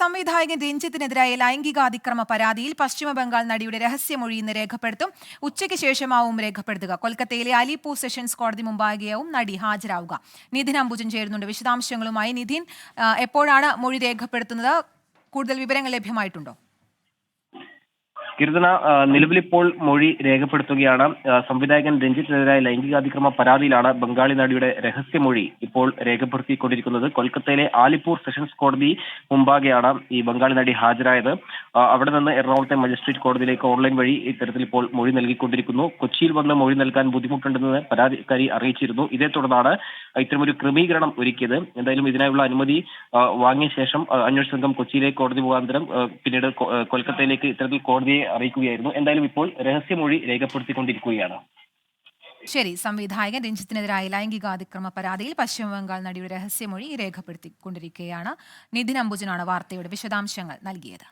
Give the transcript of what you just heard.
സംവിധായകൻ രഞ്ജിത്തിനെതിരായ ലൈംഗികാതിക്രമ പരാതിയിൽ പശ്ചിമബംഗാൾ നടിയുടെ രഹസ്യമൊഴി ഇന്ന് രേഖപ്പെടുത്തും. ഉച്ചയ്ക്ക് ശേഷമാവും രേഖപ്പെടുത്തുക. കൊൽക്കത്തയിലെ അലിപൂർ സെഷൻസ് കോടതി മുമ്പാകെയാവും നടി ഹാജരാവുക. നിധിൻ അംബുജൻ ചേരുന്നുണ്ട് വിശദാംശങ്ങളുമായി. നിധിൻ, എപ്പോഴാണ് മൊഴി രേഖപ്പെടുത്തുന്നത്? കൂടുതൽ വിവരങ്ങൾ ലഭ്യമായിട്ടുണ്ടോ? കീർത്തന, നിലവിലിപ്പോൾ മൊഴി രേഖപ്പെടുത്തുകയാണ്. സംവിധായകൻ രഞ്ജിത്തിനെതിരായ ലൈംഗികാതിക്രമ പരാതിയിലാണ് ബംഗാളി നടിയുടെ രഹസ്യമൊഴി ഇപ്പോൾ രേഖപ്പെടുത്തിക്കൊണ്ടിരിക്കുന്നത്. കൊൽക്കത്തയിലെ ആലിപ്പൂർ സെഷൻസ് കോടതി മുമ്പാകെയാണ് ഈ ബംഗാളി നടി ഹാജരായത്. അവിടെ നിന്ന് എറണാകുളത്തെ മജിസ്ട്രേറ്റ് കോടതിയിലേക്ക് ഓൺലൈൻ വഴി ഇത്തരത്തിൽ ഇപ്പോൾ മൊഴി നൽകിക്കൊണ്ടിരിക്കുന്നു. കൊച്ചിയിൽ വന്ന് മൊഴി നൽകാൻ ബുദ്ധിമുട്ടുണ്ടെന്ന് പരാതിക്കാരി അറിയിച്ചിരുന്നു. ഇതേ തുടർന്നാണ് ഇത്തരമൊരു ക്രമീകരണം ഒരുക്കിയത്. എന്തായാലും ഇതിനായുള്ള അനുമതി വാങ്ങിയ ശേഷം അന്വേഷണ സംഘം കൊച്ചിയിലേക്ക് കോടതി മുഖാന്തരം പിന്നീട് കൊൽക്കത്തയിലേക്ക് ഇത്തരത്തിൽ കോടതിയെ അറിയിക്കുകയായിരുന്നു. എന്തായാലും ഇപ്പോൾ രഹസ്യമൊഴി രേഖപ്പെടുത്തിക്കൊണ്ടിരിക്കുകയാണ്. ശരി, സംവിധായകൻ രഞ്ജിത്തിനെതിരായ ലൈംഗികാതിക്രമ പരാതിയിൽ പശ്ചിമബംഗാൾ നടിയുടെ രഹസ്യമൊഴി രേഖപ്പെടുത്തിക്കൊണ്ടിരിക്കുകയാണ്. നിധിൻ അംബുജനാണ് വാർത്തയുടെ വിശദാംശങ്ങൾ നൽകിയത്.